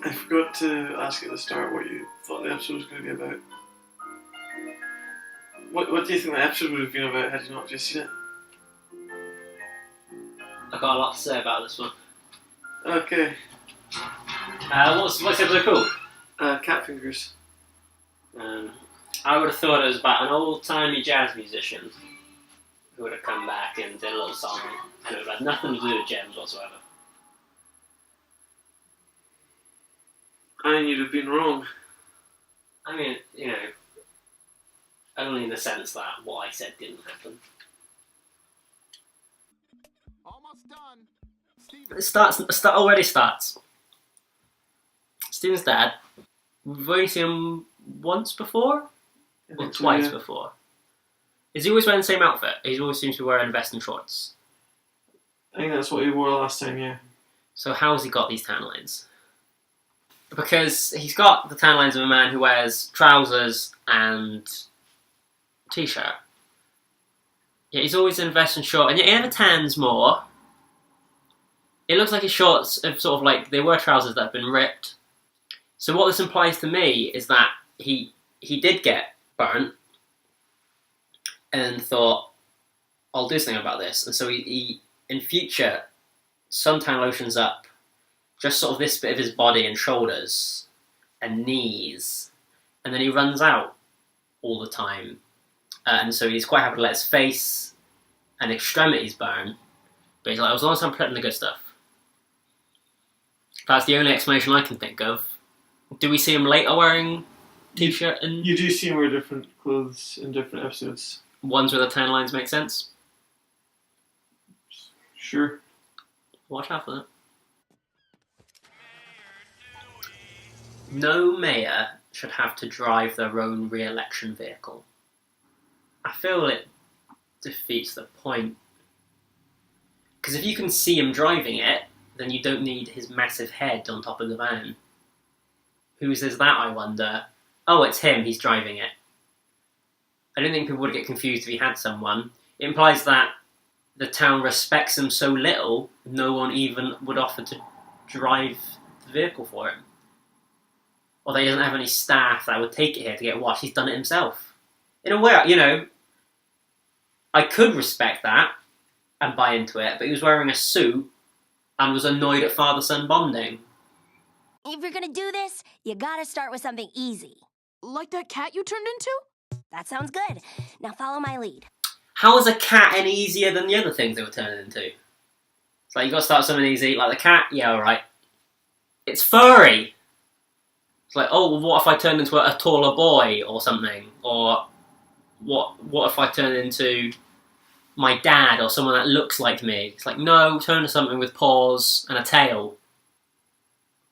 I forgot to ask at the start what you thought the episode was going to be about. What do you think the episode would have been about had you not just seen it? I've got a lot to say about this one. Okay. What's the episode called? Cat Fingers. I would have thought it was about an old-timey jazz musician who would have come back and did a little song, and it would have had nothing to do with gems whatsoever. And you'd have been wrong. I mean, only in the sense that what I said didn't happen. Almost done. It already starts. Steven's dad. We've only seen him once before? Or twice before. Is he always wearing the same outfit? He always seems to be wearing a vest and shorts. I think that's what he wore last time, yeah. So how has he got these tan lines? Because he's got the tan lines of a man who wears trousers and t-shirt. Yeah, he's always in vest and short, and yet he never tans more. It looks like his shorts have sort of like, they were trousers that have been ripped. So what this implies to me is that he did get burnt and thought, I'll do something about this. And so he in future, suntan lotions up just sort of this bit of his body and shoulders and knees. And then he runs out all the time. And so he's quite happy to let his face and extremities burn. But he's like, as long as I'm protecting the good stuff. That's the only explanation I can think of. Do we see him later wearing t-shirt and... You do see him wear different clothes in different episodes. Ones where the tan lines make sense? Sure. Watch out for that. No mayor should have to drive their own re-election vehicle. I feel it defeats the point. Because if you can see him driving it, then you don't need his massive head on top of the van. Whose is that, I wonder? Oh, it's him, he's driving it. I don't think people would get confused if he had someone. It implies that the town respects him so little, no one even would offer to drive the vehicle for him. Or that he doesn't have any staff that would take it here to get washed. He's done it himself. In a way, I could respect that and buy into it, but he was wearing a suit and was annoyed at father-son bonding. If you're gonna do this, you gotta start with something easy. Like that cat you turned into? That sounds good. Now follow my lead. How is a cat any easier than the other things they were turning into? It's like, you gotta start with something easy. Like the cat, yeah, alright. It's furry! It's like, oh, well, what if I turned into a taller boy or something? Or what if I turned into my dad or someone that looks like me? It's like, no, turn into something with paws and a tail.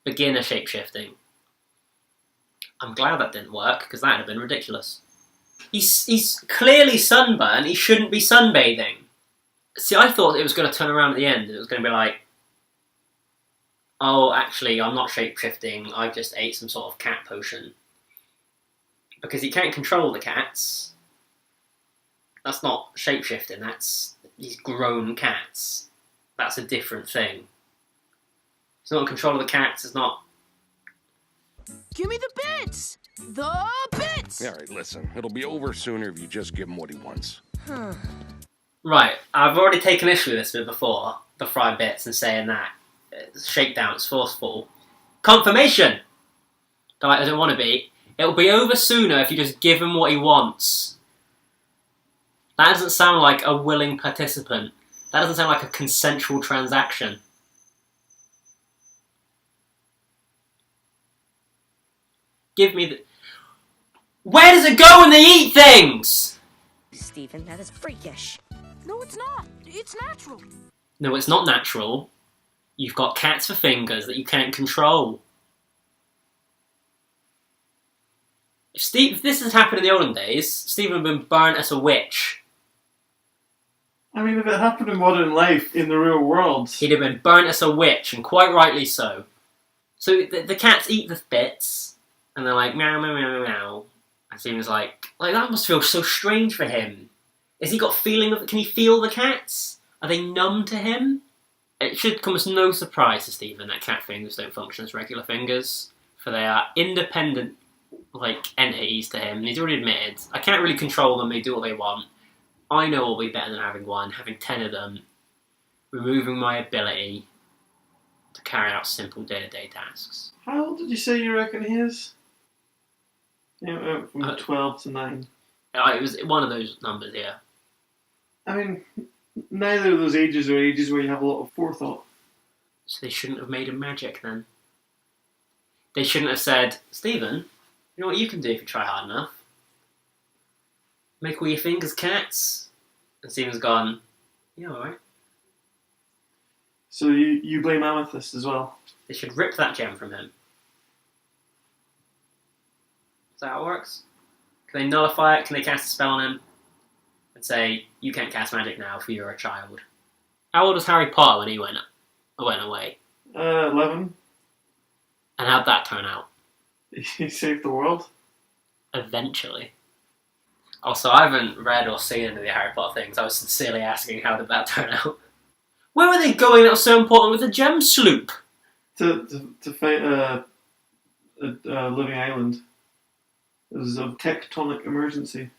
Beginner shape-shifting. I'm glad that didn't work, because that would have been ridiculous. He's clearly sunburned, he shouldn't be sunbathing. See, I thought it was going to turn around at the end, it was going to be like, oh, actually, I'm not shape-shifting, I just ate some sort of cat potion. Because he can't control the cats. That's not shape-shifting, that's these grown cats. That's a different thing. It's not in control of the cats, it's not... Give me the bits! The bits! All right, listen. It'll be over sooner if you just give him what he wants. Right, I've already taken issue with this bit before, the fried bits, and saying that shakedown is forceful. Confirmation! They're like, I don't want to be. It'll be over sooner if you just give him what he wants. That doesn't sound like a willing participant. That doesn't sound like a consensual transaction. Give me the... Where does it go when they eat things? Stephen, that is freakish. No, it's not. It's natural. No, it's not natural. You've got cats for fingers that you can't control. If this had happened in the olden days, Stephen would have been burnt as a witch. I mean, if it happened in modern life, in the real world... He'd have been burnt as a witch, and quite rightly so. So the cats eat the bits, and they're like, meow, meow, meow, meow. And Stephen's like, that must feel so strange for him. Has he got feeling of... Can he feel the cats? Are they numb to him? It should come as no surprise to Stephen that cat fingers don't function as regular fingers, for they are independent, like, entities to him, and he's already admitted, I can't really control them, they do what they want. I know it'll be better than having one, having 10 of them, removing my ability to carry out simple day-to-day tasks. How old did you say you reckon he is? Yeah, from 12 to 9. It was one of those numbers, yeah. I mean, neither of those ages are ages where you have a lot of forethought. So they shouldn't have made him magic then. They shouldn't have said, Stephen, you know what you can do if you try hard enough? Make all your fingers cats. And Stephen's gone, yeah, alright. So you blame Amethyst as well? They should rip that gem from him. Is that how it works? Can they nullify it? Can they cast a spell on him? And say, you can't cast magic now for you're a child. How old was Harry Potter when he went away? 11. And how'd that turn out? He saved the world. Eventually. Also, I haven't read or seen any of the Harry Potter things. I was sincerely asking how did that turn out. Where were they going that was so important with the gem sloop? To fight a living island. It was a tectonic emergency.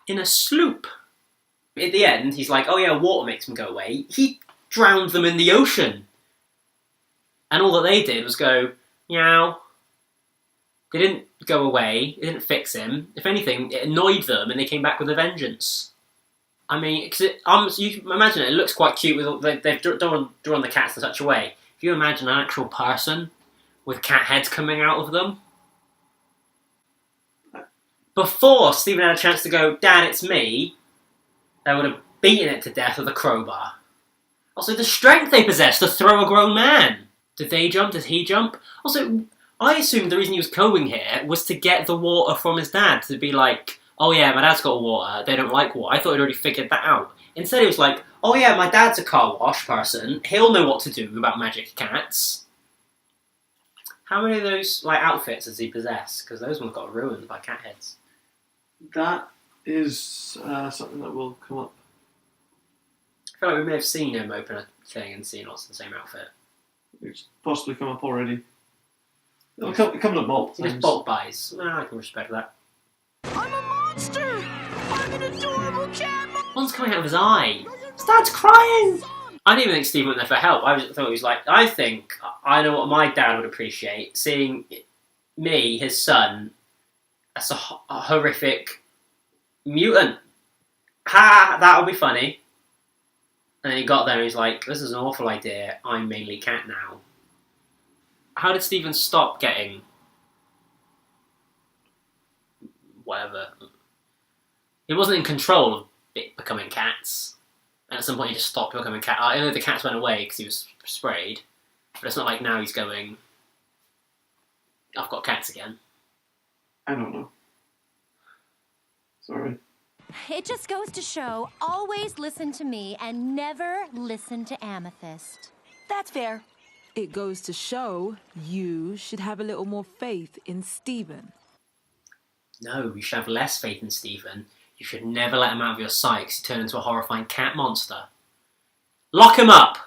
In a sloop. At the end, he's like, oh yeah, water makes them go away. He drowned them in the ocean. And all that they did was go, meow. They didn't go away. It didn't fix him. If anything, it annoyed them and they came back with a vengeance. I mean, because you can imagine it looks quite cute. They've drawn the cats in such a way. If you imagine an actual person with cat heads coming out of them, before Stephen had a chance to go, Dad, it's me, they would have beaten it to death with a crowbar. Also, the strength they possess to throw a grown man. Did they jump? Did he jump? Also, I assumed the reason he was going here was to get the water from his dad, to be like, oh yeah, my dad's got water, they don't like water. I thought he'd already figured that out. Instead he was like, oh yeah, my dad's a car wash person, he'll know what to do about magic cats. How many of those outfits does he possess? Because those ones got ruined by cat heads. That is something that will come up. I feel like we may have seen him open a thing and seen lots of the same outfit. It's possibly come up already. It'll come up multiple He times. just bulk buys. Well, I can respect that. I'm a monster! I'm an adorable cat monster! One's coming out of his eye. His dad's crying! I didn't even think Steve went there for help. I thought he was like, I think I know what my dad would appreciate, seeing me, his son, as a horrific mutant. Ha! That'll be funny. And then he got there and he's like, this is an awful idea. I'm mainly cat now. How did Stephen stop getting whatever? He wasn't in control of becoming cats. And at some point he just stopped becoming cat. I know the cats went away because he was sprayed. But it's not like now he's going, I've got cats again. I don't know. Sorry. It just goes to show, always listen to me and never listen to Amethyst. That's fair. It goes to show you should have a little more faith in Stephen. No, you should have less faith in Stephen. You should never let him out of your sight because he turned into a horrifying cat monster. Lock him up!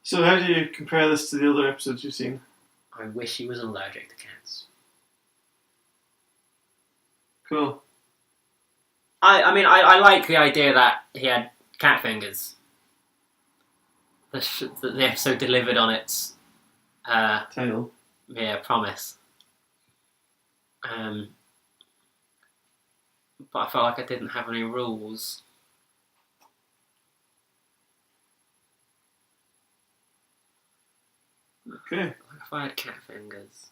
So how do you compare this to the other episodes you've seen? I wish he was allergic to cats. Cool. I mean, I like the idea that he had cat fingers. The episode delivered on its Title. promise. But I felt like I didn't have any rules. Okay. Like if I had cat fingers.